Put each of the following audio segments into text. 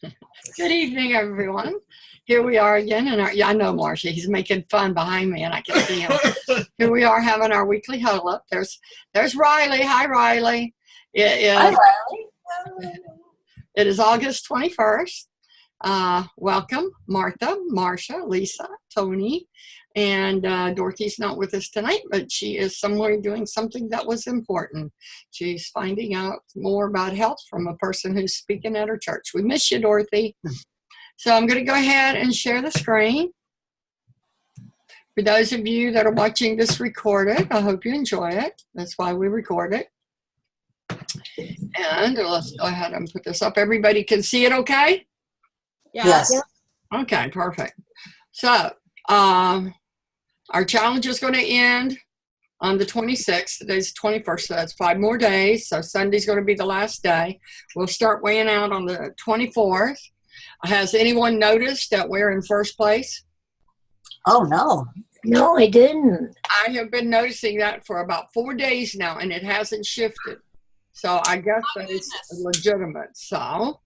Good evening, everyone. Here we are again, and I know Marcia. He's making fun behind me, and I can see him. Here we are having our weekly huddle up. There's Riley. Hi, Riley. Hi, Riley. It is August 21st. Welcome, Martha, Marcia, Lisa, Tony, and Dorothy's not with us tonight, but she is somewhere doing something that was important. She's finding out more about health from a person who's speaking at her church. We miss you, Dorothy. So I'm going to go ahead and share the screen. For those of you that are watching this recorded, I hope you enjoy it. That's why we record it. And let's go ahead and put this up. Everybody can see it okay? Yes. Okay, perfect. So our challenge is going to end on the 26th. Today's the 21st, so that's 5 more days. So Sunday's going to be the last day. We'll start weighing out on the 24th. Has anyone noticed that we're in first place? Oh, no. No, I didn't. I have been noticing that for about 4 days now, and it hasn't shifted. So I guess that is legitimate. So,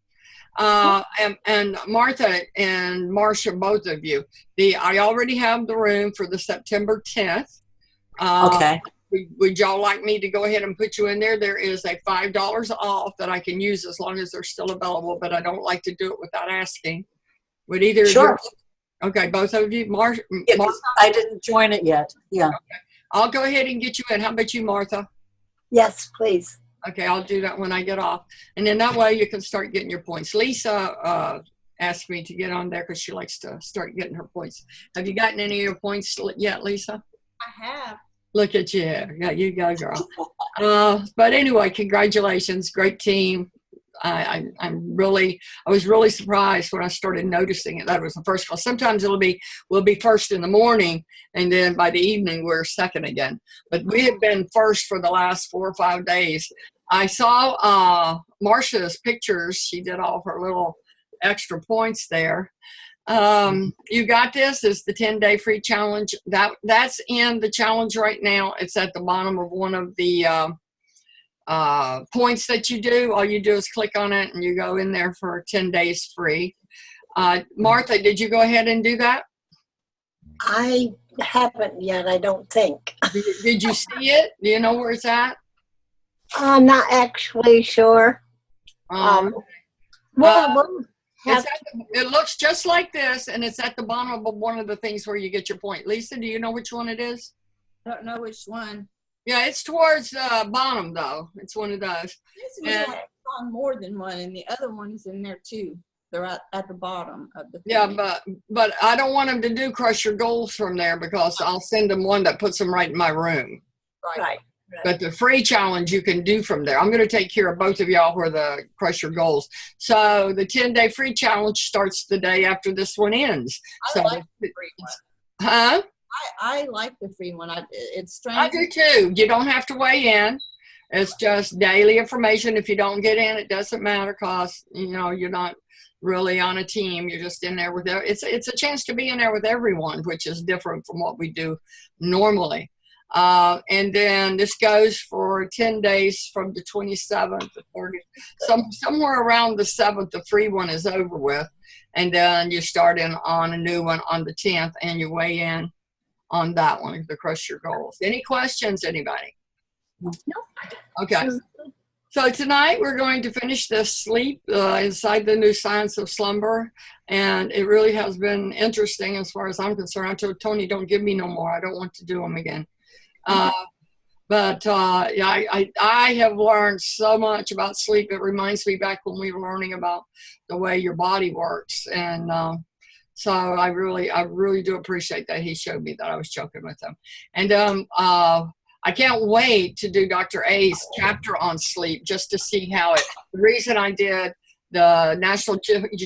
and Martha and Marcia, both of you, I already have the room for the September 10th. Okay. Would y'all like me to go ahead and put you in there? There is a $5 off that I can use as long as they're still available, but I don't like to do it without asking. Would either Sure. of you? Okay, both of you. I didn't join it yet. Yeah. Okay. I'll go ahead and get you in. How about you, Martha? Yes, please. Okay, I'll do that when I get off. And then that way you can start getting your points. Lisa asked me to get on there because she likes to start getting her points. Have you gotten any of your points yet, Lisa? I have. Look at you. Yeah, you go, girl. But anyway, congratulations. Great team. I was really surprised when I started noticing it. That was the first call. Sometimes we'll be first in the morning, and then by the evening we're second again. But we have been first for the last 4 or 5 days. I saw Marcia's pictures. She did all of her little extra points there. You got this. It's the 10-day free challenge. That's in the challenge right now. It's at the bottom of one of the points that you do. All you do is click on it and you go in there for 10 days free. Martha, did you go ahead and do that? I haven't yet, I don't think. Did you see it? Do you know where it's at? I'm not actually sure. It looks just like this, and it's at the bottom of one of the things where you get your point. Lisa, do you know which one it is? I don't know which one. Yeah, it's towards the bottom, though. It's one of those. This was on more than one, and the other one is in there, too. They're at the bottom of the Yeah, page. but I don't want them to do crush your goals from there because I'll send them one that puts them right in my room. Right. But the free challenge you can do from there. I'm going to take care of both of y'all where the crush your goals. So the 10-day free challenge starts the day after this one ends. I like the free one. Huh? I like the free one. It's strange. I do too. You don't have to weigh in. It's just daily information. If you don't get in, it doesn't matter because, you're not really on a team. You're just in there with them. It's a chance to be in there with everyone, which is different from what we do normally. And then this goes for 10 days from the 27th to 30th. Somewhere around the 7th, the free one is over with. And then you start in on a new one on the 10th and you weigh in on that one to crush your goals. Any questions, anybody? No. Okay. So tonight we're going to finish this sleep inside the new science of slumber. And it really has been interesting as far as I'm concerned. I told Tony, don't give me no more. I don't want to do them again. I have learned so much about sleep. It reminds me back when we were learning about the way your body works. And so I really do appreciate that he showed me that. I was joking with him. And I can't wait to do Dr. A's chapter on sleep just to see how it, the reason I did the National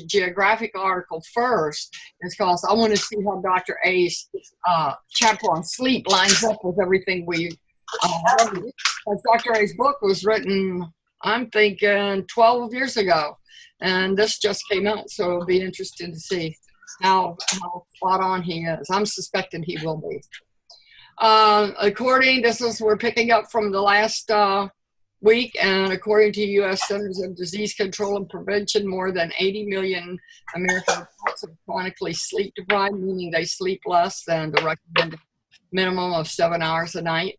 Geographic article first is because I want to see how Dr. A's chapter on sleep lines up with everything we learned. Because Dr. A's book was written, I'm thinking, 12 years ago. And this just came out, so it'll be interesting to see how spot on he is. I'm suspecting he will be. We're picking up from the last week, and according to U.S. Centers of Disease Control and Prevention, more than 80 million American adults are chronically sleep deprived, meaning they sleep less than the recommended minimum of 7 hours a night.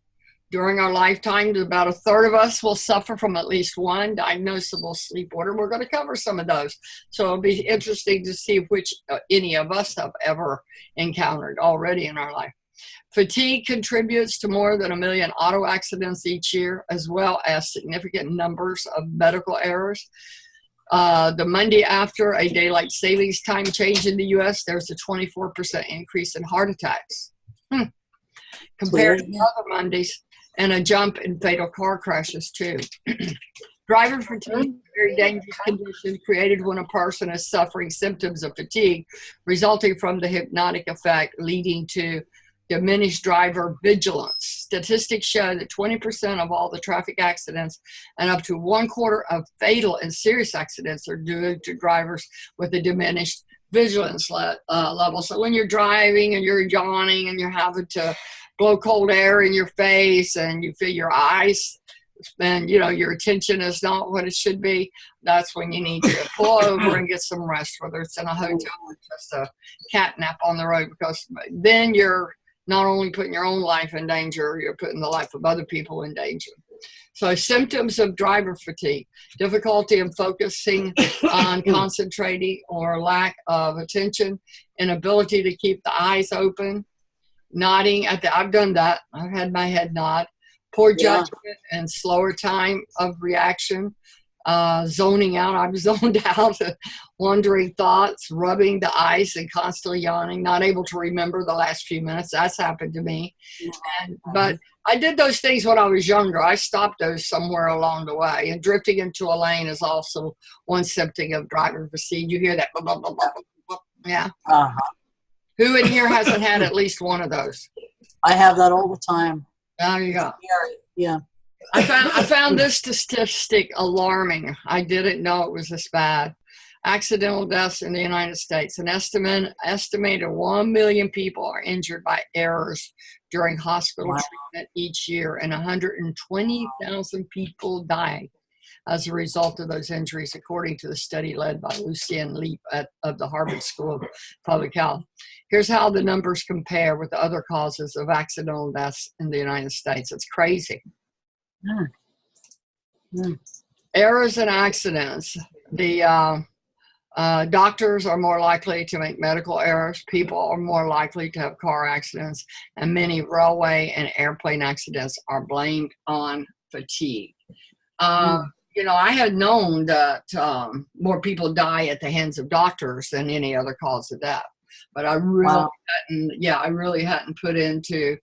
During our lifetime, about a third of us will suffer from at least one diagnosable sleep disorder. We're going to cover some of those. So it'll be interesting to see which any of us have ever encountered already in our life. Fatigue contributes to more than 1 million auto accidents each year, as well as significant numbers of medical errors. The Monday after a daylight savings time change in the U.S., there's a 24% increase in heart attacks compared to other Mondays, and a jump in fatal car crashes too. Driver fatigue is a very dangerous condition created when a person is suffering symptoms of fatigue resulting from the hypnotic effect, leading to diminished driver vigilance. Statistics show that 20% of all the traffic accidents and up to 1/4 of fatal and serious accidents are due to drivers with a diminished vigilance level. So when you're driving and you're yawning and you're having to blow cold air in your face and you feel your eyes and your attention is not what it should be, that's when you need to pull over and get some rest, whether it's in a hotel or just a cat nap on the road, because then you're not only putting your own life in danger, you're putting the life of other people in danger. So symptoms of driver fatigue: difficulty in focusing on concentrating or lack of attention, inability to keep the eyes open, nodding I've done that. I've had my head nod. Poor judgment and slower time of reaction, zoning out. I'm zoned out, wandering thoughts, rubbing the eyes and constantly yawning, not able to remember the last few minutes. That's happened to me. But I did those things when I was younger. I stopped those somewhere along the way. And drifting into a lane is also one symptom of driver fatigue. You hear that, blah, blah, blah, blah, blah. Yeah. Who in here hasn't had at least one of those? I have that all the time. There you go. Yeah. I found this statistic alarming. I didn't know it was this bad. Accidental deaths in the United States. An estimated 1 million people are injured by errors during hospital treatment each year, and 120,000 people die as a result of those injuries, according to the study led by Lucien Leap of the Harvard School of Public Health. Here's how the numbers compare with the other causes of accidental deaths in the United States. It's crazy. Errors and accidents. The doctors are more likely to make medical errors. People are more likely to have car accidents, and many railway and airplane accidents are blamed on fatigue. I had known that more people die at the hands of doctors than any other cause of death, but I really hadn't put into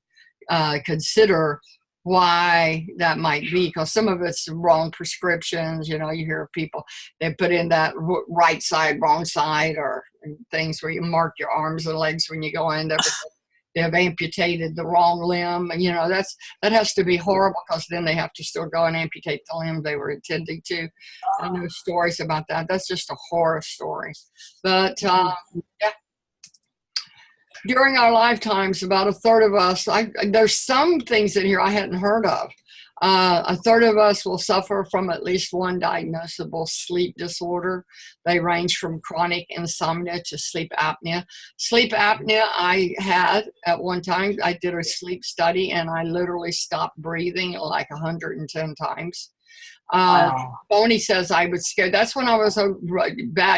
consider why that might be, because some of it's wrong prescriptions. You hear people, they put in that right side, wrong side, or things where you mark your arms and legs when you go in there. They have amputated the wrong limb, and that has to be horrible, because then they have to still go and amputate the limb they were intending to. I know stories about that. That's just a horror story. But during our lifetimes, about a third of us, there's some things in here I hadn't heard of. A third of us will suffer from at least one diagnosable sleep disorder. They range from chronic insomnia to sleep apnea. Sleep apnea I had at one time. I did a sleep study, and I literally stopped breathing like 110 times. Boney says I was scared. That's when I was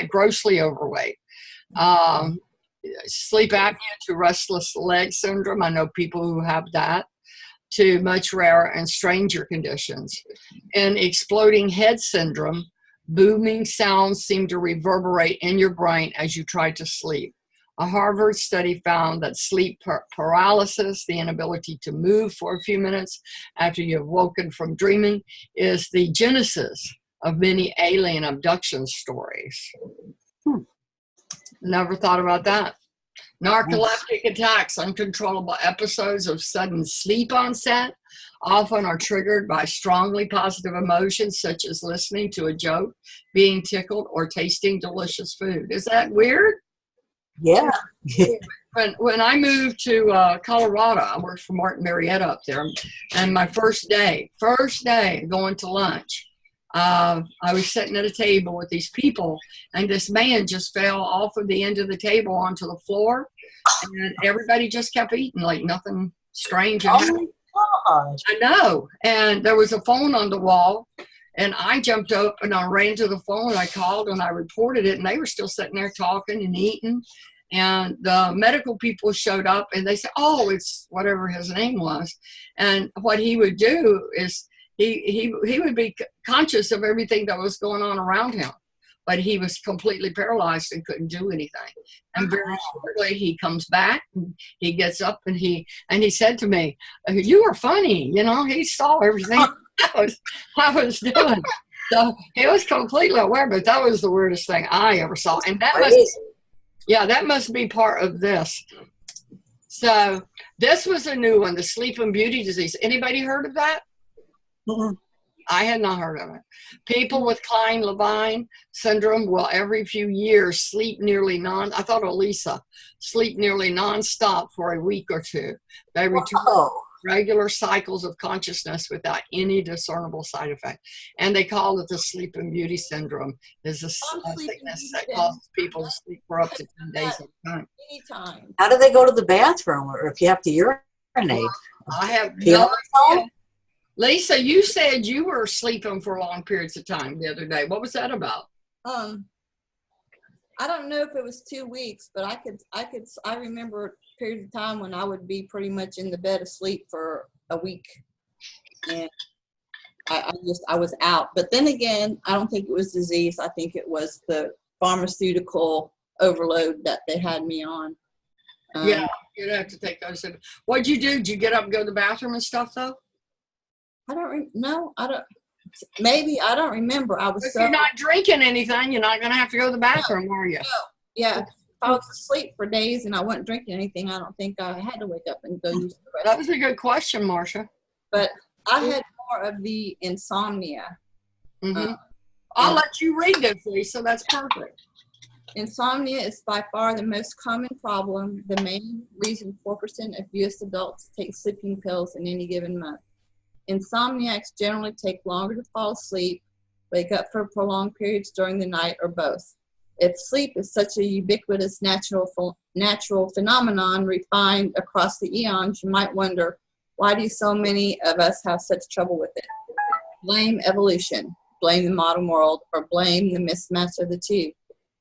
grossly overweight. Sleep apnea to restless leg syndrome. I know people who have that, to much rarer and stranger conditions. In exploding head syndrome, booming sounds seem to reverberate in your brain as you try to sleep. A Harvard study found that sleep paralysis, the inability to move for a few minutes after you've woken from dreaming, is the genesis of many alien abduction stories. Never thought about that. Narcoleptic attacks, uncontrollable episodes of sudden sleep onset, often are triggered by strongly positive emotions such as listening to a joke, being tickled, or tasting delicious food. Is that weird? Yeah. when I moved to Colorado, I worked for Martin Marietta up there, and my first day going to lunch, I was sitting at a table with these people, and this man just fell off of the end of the table onto the floor, and everybody just kept eating like nothing strange had happened. God. I know. And there was a phone on the wall, and I jumped up and I ran to the phone and I called and I reported it, and they were still sitting there talking and eating. And the medical people showed up and they said, oh, it's whatever his name was. And what he would do is he would be conscious of everything that was going on around him, but he was completely paralyzed and couldn't do anything. And very shortly he comes back and he gets up and he said to me, you were funny. You know, he saw everything I was doing. So he was completely aware, but that was the weirdest thing I ever saw. And that must be part of this. So this was a new one, the sleep and beauty disease. Anybody heard of that? Mhm. I had not heard of it. People with Klein-Levine syndrome will every few years sleep nearly sleep nearly nonstop for a week or two. They return regular cycles of consciousness without any discernible side effect. And they call it the sleep and beauty syndrome. It's a sickness that causes people to sleep for up to 10 days at a time. Anytime. How do they go to the bathroom, or if you have to urinate? I have Pee on no themselves? idea. Lisa, you said you were sleeping for long periods of time the other day. What was that about? I don't know if it was 2 weeks, but I remember a period of time when I would be pretty much in the bed asleep for a week, and I was out. But then again, I don't think it was disease. I think it was the pharmaceutical overload that they had me on. Yeah, you'd have to take those. What'd you do? Did you get up and go to the bathroom and stuff though? I don't. Maybe I don't remember. If you're not drinking anything, you're not going to have to go to the bathroom, are you? No. Yeah. If I was asleep for days and I wasn't drinking anything, I don't think I had to wake up and go use the restroom. That was a good question, Marcia. But I had more of the insomnia. Mm-hmm. I'll let you read this, Lisa. That's perfect. Insomnia is by far the most common problem. The main reason 4% of U.S. adults take sleeping pills in any given month. Insomniacs generally take longer to fall asleep, wake up for prolonged periods during the night, or both. If sleep is such a ubiquitous natural phenomenon refined across the eons, you might wonder, why do so many of us have such trouble with it? Blame evolution, blame the modern world, or blame the mismatch of the two.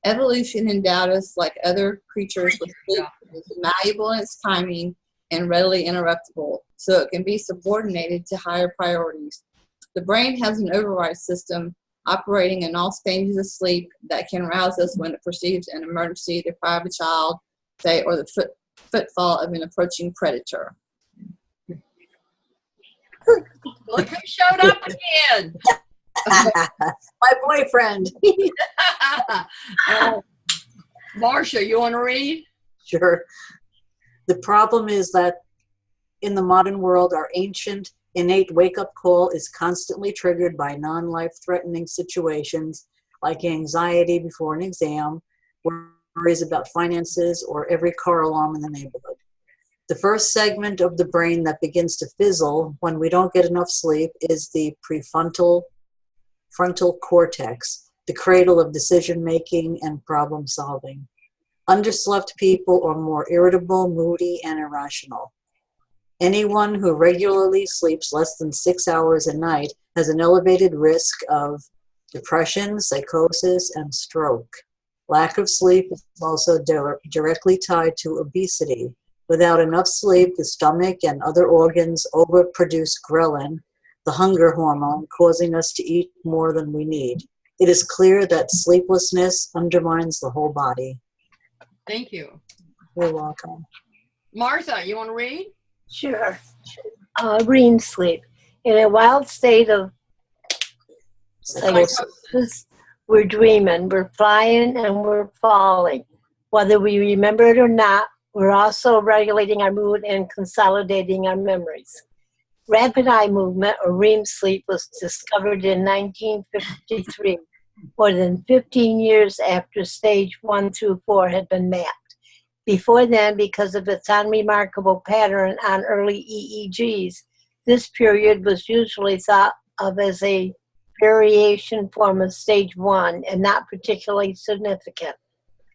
Evolution endowed us, like other creatures, with sleep. It's malleable in its timing and readily interruptible, so it can be subordinated to higher priorities. The brain has an override system operating in all stages of sleep that can rouse us when it perceives an emergency, the cry of a child, say, or the footfall of an approaching predator. Look who showed up again. My boyfriend. Marcia, you want to read? Sure. The problem is that in the modern world, our ancient, innate wake-up call is constantly triggered by non-life-threatening situations like anxiety before an exam, worries about finances, or every car alarm in the neighborhood. The first segment of the brain that begins to fizzle when we don't get enough sleep is the prefrontal cortex, the cradle of decision-making and problem-solving. Underslept people are more irritable, moody, and irrational. Anyone who regularly sleeps less than 6 hours a night has an elevated risk of depression, psychosis, and stroke. Lack of sleep is also directly tied to obesity. Without enough sleep, the stomach and other organs overproduce ghrelin, the hunger hormone, causing us to eat more than we need. It is clear that sleeplessness undermines the whole body. Thank you. You're welcome. Martha, you want to read? Sure. REM sleep. In a wild state of psychosis, we're dreaming, we're flying, and we're falling. Whether we remember it or not, we're also regulating our mood and consolidating our memories. Rapid eye movement, or REM sleep, was discovered in 1953, more than 15 years after stage 1 through 4 had been mapped. Before then, because of its unremarkable pattern on early EEGs, this period was usually thought of as a variation form of stage 1 and not particularly significant.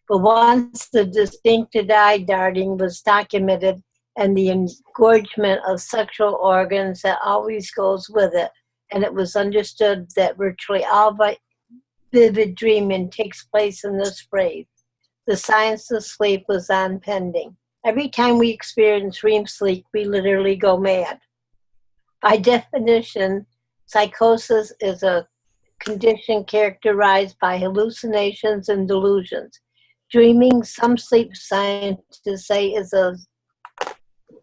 But once the distincted eye darting was documented and the engorgement of sexual organs that always goes with it, and it was understood that virtually all vivid dreaming takes place in this phase, the science of sleep was on pending. Every time we experience REM sleep, we literally go mad. By definition, psychosis is a condition characterized by hallucinations and delusions. Dreaming, some sleep scientists say, is a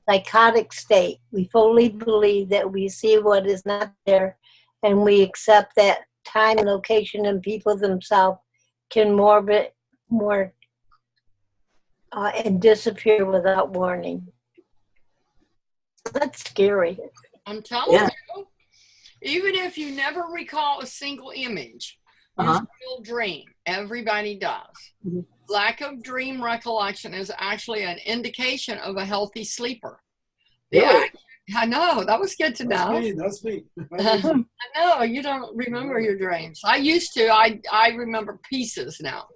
psychotic state. We fully believe that we see what is not there, and we accept that time and location and people themselves can and disappear without warning. That's scary. I'm telling you, even if you never recall a single image, you still dream. Everybody does. Mm-hmm. Lack of dream recollection is actually an indication of a healthy sleeper. Really? I know, that was good to know. That's me. I know, you don't remember your dreams. I used to. I remember pieces now.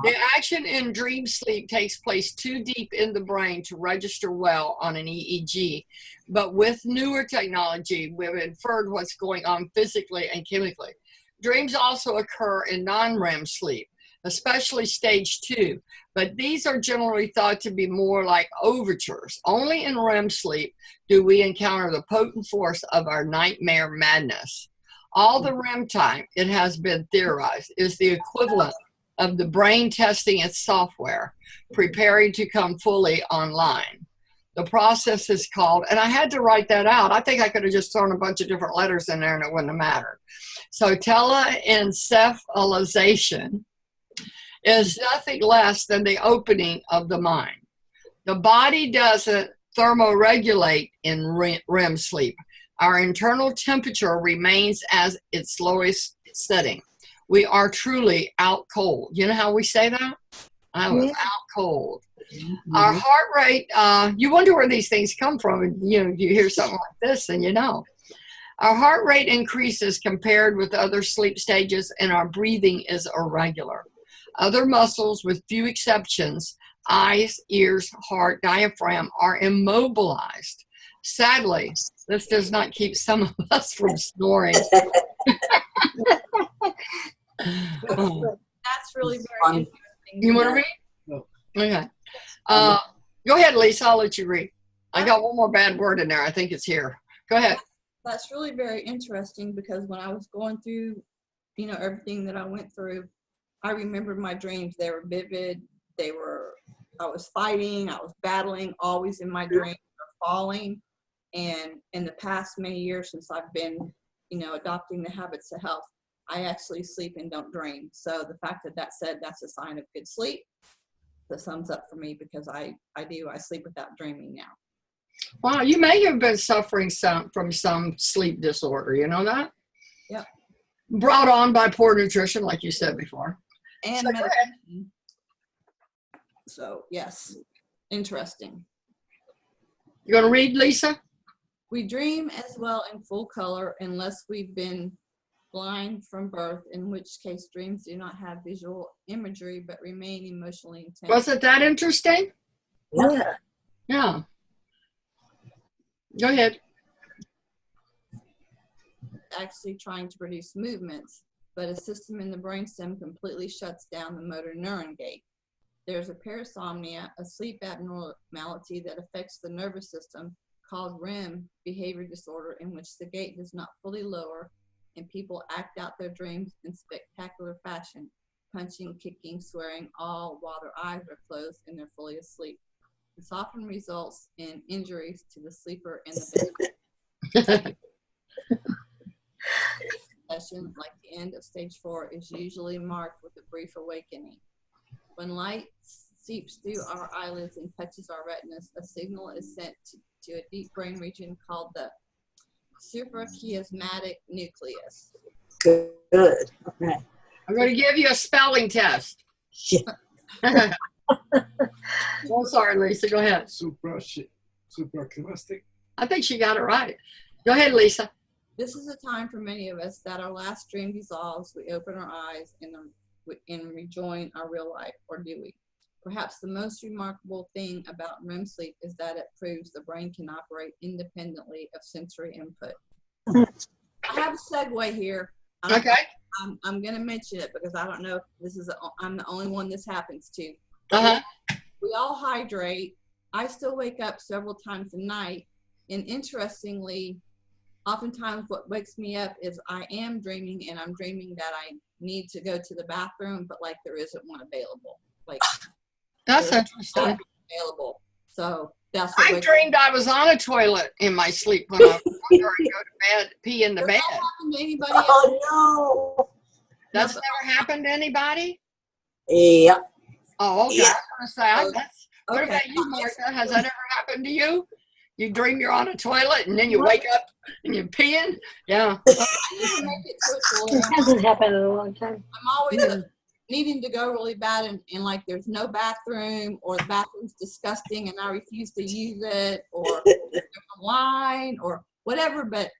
The action in dream sleep takes place too deep in the brain to register well on an EEG. But with newer technology, we've inferred what's going on physically and chemically. Dreams also occur in non-REM sleep, especially stage 2. But these are generally thought to be more like overtures. Only in REM sleep do we encounter the potent force of our nightmare madness. All the REM time, it has been theorized, is the equivalent of the brain testing its software, preparing to come fully online. The process is called, and I had to write that out. I think I could have just thrown a bunch of different letters in there and it wouldn't have mattered. So teleencephalization is nothing less than the opening of the mind. The body doesn't thermoregulate in REM sleep. Our internal temperature remains as its lowest setting. We are truly out cold. You know how we say that? I was out cold. Mm-hmm. Our heart rate, you wonder where these things come from. And, you hear something like this and you know. Our heart rate increases compared with other sleep stages, and our breathing is irregular. Other muscles, with few exceptions, eyes, ears, heart, diaphragm, are immobilized. Sadly, this does not keep some of us from snoring. That's really very interesting. You want to read? No. Okay. Go ahead, Lisa. I'll let you read. I got one more bad word in there. I think it's here. Go ahead. That's really very interesting because when I was going through, everything that I went through, I remembered my dreams. They were vivid. I was fighting. I was battling, always in my dreams, or falling. And in the past many years since I've been, adopting the habits of health, I actually sleep and don't dream. So the fact that said that's a sign of good sleep, the thumbs up for me, because I sleep without dreaming now. Wow, you may have been suffering from some sleep disorder. You know that? Yep. Brought on by poor nutrition, like you said before. And medication. So yes, interesting. You gonna read, Lisa? We dream as well in full color unless we've been blind from birth, in which case dreams do not have visual imagery but remain emotionally intense. Was it that interesting? Yeah. Yeah. Go ahead. Actually trying to produce movements, but a system in the brainstem completely shuts down the motor neuron gate. There's a parasomnia, a sleep abnormality that affects the nervous system called REM behavior disorder, in which the gate does not fully lower and people act out their dreams in spectacular fashion, punching, kicking, swearing, all while their eyes are closed and they're fully asleep. This often results in injuries to the sleeper and the victim. Session, like the end of stage 4, is usually marked with a brief awakening. When light seeps through our eyelids and touches our retinas, a signal is sent to a deep brain region called the suprachiasmatic nucleus. Good. Okay. I'm going to give you a spelling test. Yeah. Oh, sorry, Lisa. Go ahead. Supraclastic. I think she got it right. Go ahead, Lisa. This is a time for many of us that our last dream dissolves. We open our eyes and rejoin our real life, or do we? Perhaps the most remarkable thing about REM sleep is that it proves the brain can operate independently of sensory input. I have a segue here. Okay. I'm going to mention it because I don't know if this is, I'm the only one this happens to. Uh-huh. We all hydrate. I still wake up several times a night. And interestingly, oftentimes what wakes me up is I am dreaming, and I'm dreaming that I need to go to the bathroom, but like there isn't one available. Like That's there's interesting. not available. So that's what I dreamed I was on a toilet in my sleep when I was younger and go to bed, pee in the Does bed. that happen to anybody else? Oh, no. That's never happened to anybody? Yeah. Oh, okay. Yeah. I was going to say, that's, what Okay. about you, Martha? Has that ever happened to you? You dream you're on a toilet and then you wake up and you're peeing? Yeah. I need to make it quickly. It hasn't happened in a long time. I'm always needing to go really bad, and like there's no bathroom, or the bathroom's disgusting and I refuse to use it, or there's a line or whatever. But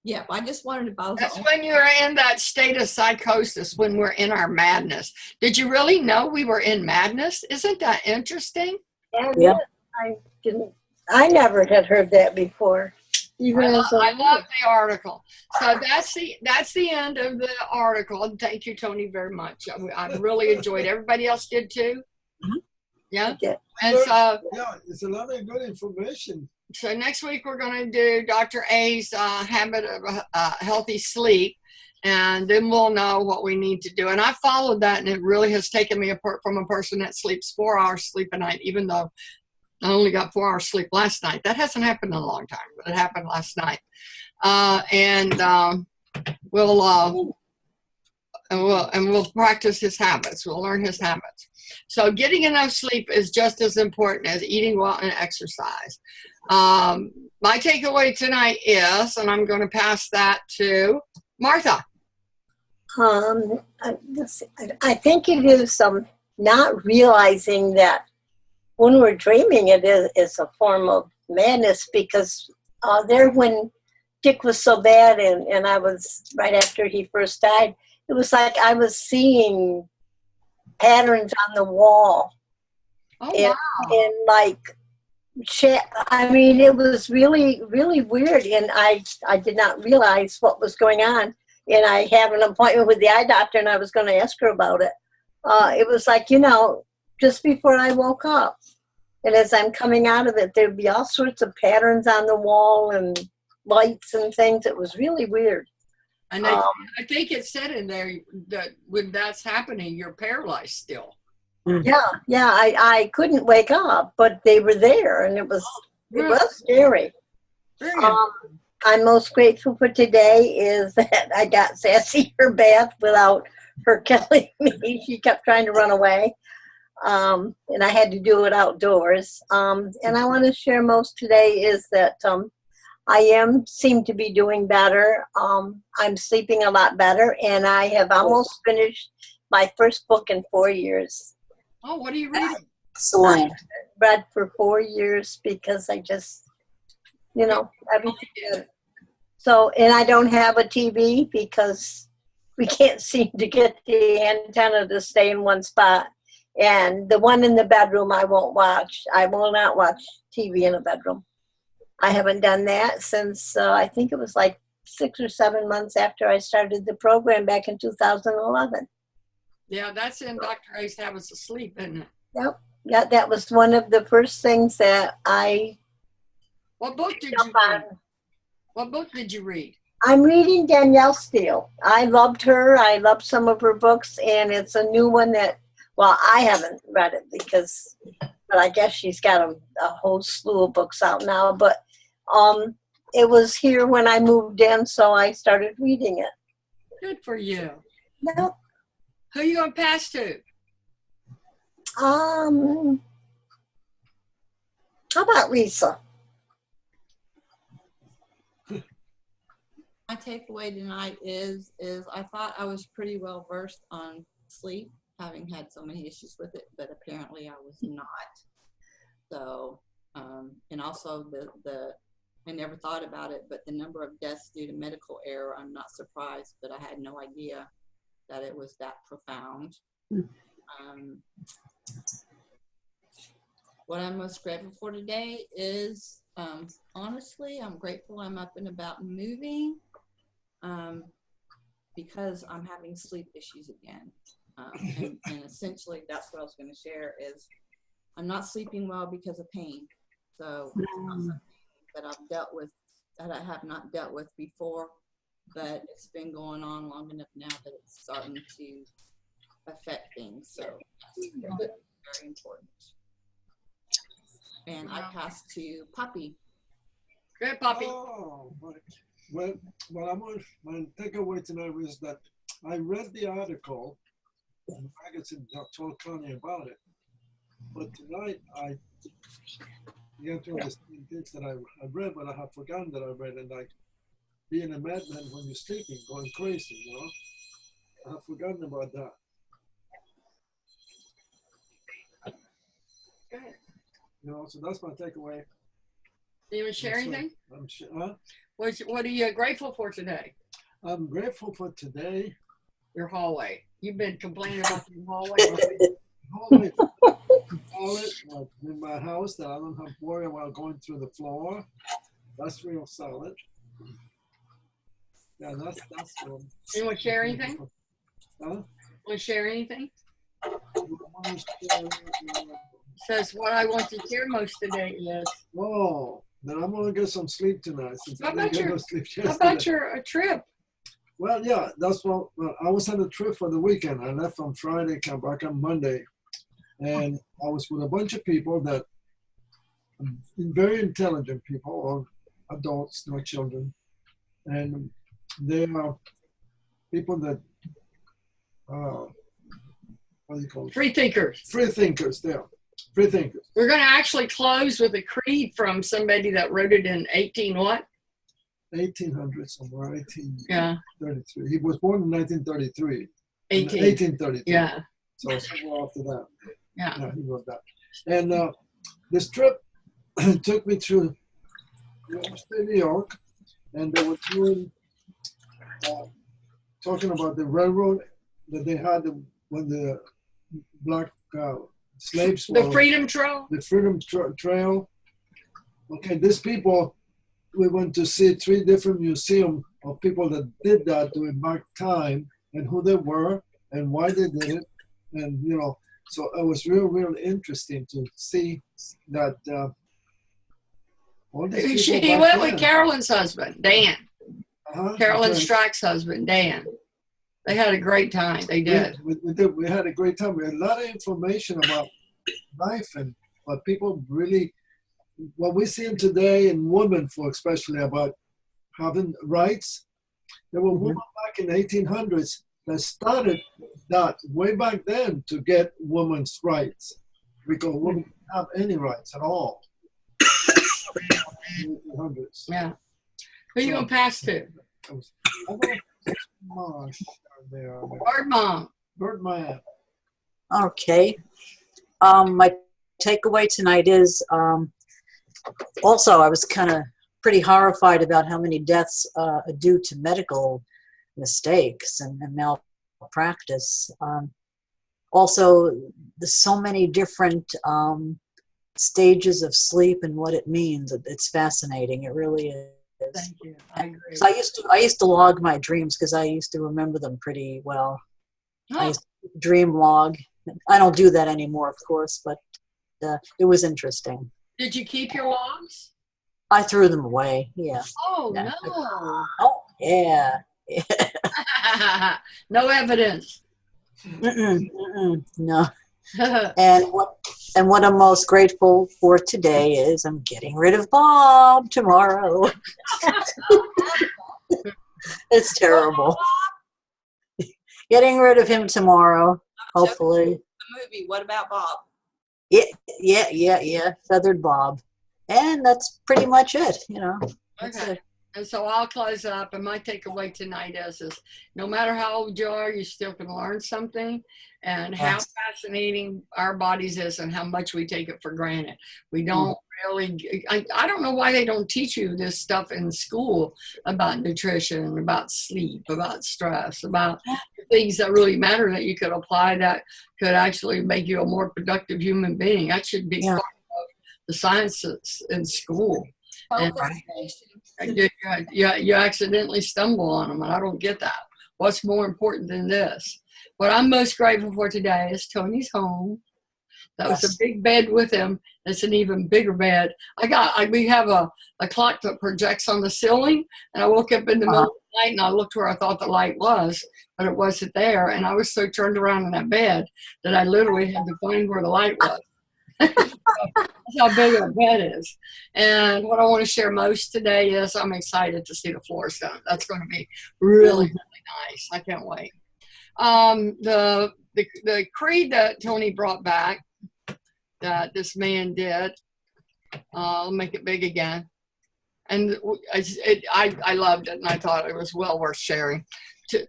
yeah, I just wondered if I was That's when you're in that state of psychosis, when we're in our madness. Did you really know we were in madness? Isn't that interesting? And Yeah. I didn't. I never had heard that before. Even I as a love the article. So that's the end of the article. And thank you, Tony, very much. I really enjoyed it. Everybody else did too? Yeah? Yeah. And so, Yeah, it's a lot of good information. so next week we're going to do Dr. A's habit of healthy sleep. And then we'll know what we need to do. And I followed that, and it really has taken me apart from a person that sleeps 4 hours sleep a night, even though I only got 4 hours sleep last night. That hasn't happened in a long time, but it happened last night. We'll practice his habits. We'll learn his habits. So getting enough sleep is just as important as eating well and exercise. My takeaway tonight is, and I'm going to pass that to Martha. I think it is not realizing that when we're dreaming, it's a form of madness, because there when Dick was so bad, and I was right after he first died, it was like I was seeing patterns on the wall. Oh, and, wow. and like, I mean, it was really, really weird, and I did not realize what was going on. And I had an appointment with the eye doctor, and I was going to ask her about it. It was like, just before I woke up, and as I'm coming out of it, there'd be all sorts of patterns on the wall and lights and things. It was really weird. And I think it said in there that when that's happening, you're paralyzed still. Yeah, I couldn't wake up, but they were there, and it was scary. Very good. I'm most grateful for today is that I got Sassy her bath without her killing me. She kept trying to run away, and I had to do it outdoors. And I want to share most today is that I seem to be doing better. I'm sleeping a lot better, and I have almost finished my first book in 4 years. Oh, what are you reading? Excellent. Read for 4 years because I just, everything. So, and I don't have a TV because we can't seem to get the antenna to stay in one spot. And the one in the bedroom I won't watch. I will not watch TV in a bedroom. I haven't done that since I think it was like 6 or 7 months after I started the program back in 2011. Yeah, that's in Dr. A's Habits of Sleep, isn't it? Yep. Yeah, that was one of the first things that What book did you read? What book did you read? I'm reading Danielle Steele. I loved her. I loved some of her books, and it's a new one that, well, I haven't read it but I guess she's got a whole slew of books out now. But it was here when I moved in, so I started reading it. Good for you. Yep. Who are you going to pass to? How about Lisa? My takeaway tonight is I thought I was pretty well versed on sleep, having had so many issues with it, but apparently I was not. So, and also I never thought about it, but the number of deaths due to medical error, I'm not surprised, but I had no idea that it was that profound. What I'm most grateful for today is, honestly, I'm grateful I'm up and about and moving, because I'm having sleep issues again. And essentially that's what I was going to share is I'm not sleeping well because of pain. So it's not something that I've dealt with, that I have not dealt with before, but it's been going on long enough now that it's starting to affect things. So that's very important. And I pass to Poppy. Good, Poppy. Oh, well, my takeaway tonight was that I read the article in the magazine that told Connie about it. But tonight I began to understand things that I read, but I have forgotten that I read, and like being a madman when you're sleeping, going crazy, you know. I have forgotten about that. Good. You know, so that's my takeaway. Do you want to share anything? What are you grateful for today? I'm grateful for today. Your hallway. You've been complaining about your hallway. Hallway, solid, in my house that I don't have to worry about going through the floor. That's real solid. Yeah, that's You want to share anything? Huh? Want to share anything? Says what I want to share most today is. Oh, then I'm gonna get some sleep tonight. Since How I didn't about get your no sleep How yesterday. about your trip? Well, yeah, that's what. Well, I was on a trip for the weekend. I left on Friday, came back on Monday, and I was with a bunch of people that very intelligent people, or adults, no children, and they are people that what do you call it? Free thinkers. Free thinkers. There, free thinkers. We're going to actually close with a creed from somebody that wrote it in 18 what? 1800 somewhere, 1833. Yeah. He was born in 1933. 1833. Yeah. So somewhere after that. Yeah. Yeah, he wrote that. And this trip took me through upstate New York, and they were talking about the railroad that they had when the black slaves The were, Freedom Trail? The Freedom Trail. Okay, these people, we went to see 3 different museums of people that did that during back time and who they were and why they did it. And, you know, so it was real interesting to see that all these people He back went then, with Carolyn's husband, Dan. Carolyn okay. Strack's husband, Dan. They had a great time. They did. We did. We had a great time. We had a lot of information about life and what people really, what we see today in women, for especially about having rights. There were women back in the 1800s that started that way back then to get women's rights, because women didn't have any rights at all. In the 1800s. Yeah. Who you going to pass to? Bird Mom. Birdman. Okay. My takeaway tonight is also I was kind of pretty horrified about how many deaths are due to medical mistakes and malpractice. Also, there's so many different stages of sleep and what it means. It's fascinating. It really is. Thank you. I agree. So I used to log my dreams because I used to remember them pretty well. I used to dream log. I don't do that anymore, of course, but it was interesting. Did you keep your logs? I threw them away. Yeah. Oh, Yeah. no. Oh, yeah. No evidence. No. And what I'm most grateful for today is I'm getting rid of Bob tomorrow. It's terrible. Getting rid of him tomorrow, hopefully. The movie, What About Bob? Yeah. Feathered Bob. And that's pretty much it, you know. That's Okay. it. And so I'll close up. And my takeaway tonight is no matter how old you are, you still can learn something, and how Yes. fascinating our bodies is and how much we take it for granted. We don't really, I don't know why they don't teach you this stuff in school about nutrition, about sleep, about stress, about things that really matter that you could apply that could actually make you a more productive human being. That should be Yeah. part of the sciences in school. And Health education should you accidentally stumble on them, and I don't get that. What's more important than this? What I'm most grateful for today is Tony's home. That was a Yes. big bed with him. It's an even bigger bed. We have a clock that projects on the ceiling, and I woke up in the middle of the night and I looked where I thought the light was, but it wasn't there. And I was so turned around in that bed that I literally had to find where the light was. That's how big our bed is. And what I want to share most today is I'm excited to see the floors done. That's going to be really, really nice. I can't wait. The creed that Tony brought back, that this man did, I'll make it big again. And I loved it, and I thought it was well worth sharing.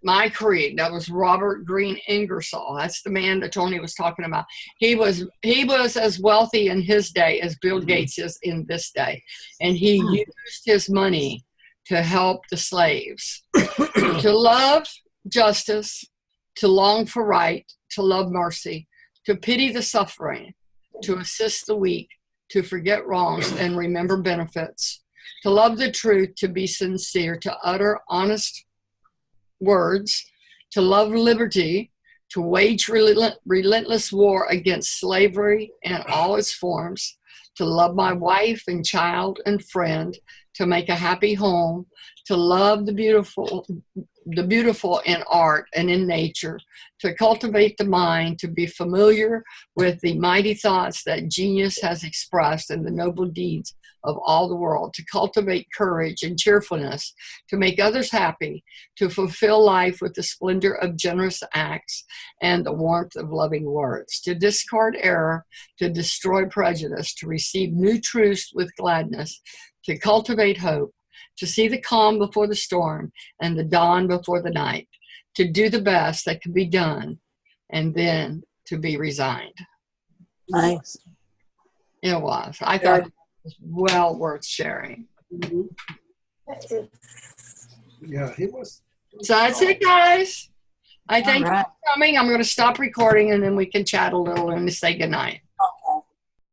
My creed, that was Robert Greene Ingersoll. That's the man that Tony was talking about. He was as wealthy in his day as Bill Gates is in this day, and he used his money to help the slaves, to love justice, to long for right, to love mercy, to pity the suffering, to assist the weak, to forget wrongs and remember benefits, to love the truth, to be sincere, to utter honest words, to love liberty, to wage relentless war against slavery in all its forms, to love my wife and child and friend, to make a happy home, to love the beautiful in art and in nature, to cultivate the mind, to be familiar with the mighty thoughts that genius has expressed and the noble deeds of all the world, to cultivate courage and cheerfulness, to make others happy, to fulfill life with the splendor of generous acts and the warmth of loving words, to discard error, to destroy prejudice, to receive new truths with gladness, to cultivate hope, to see the calm before the storm and the dawn before the night, to do the best that can be done, and then to be resigned. Nice. It was. I thought it was well worth sharing. Yeah, he was. So that's it, guys. I thank you All right. for coming. I'm going to stop recording, and then we can chat a little and say goodnight.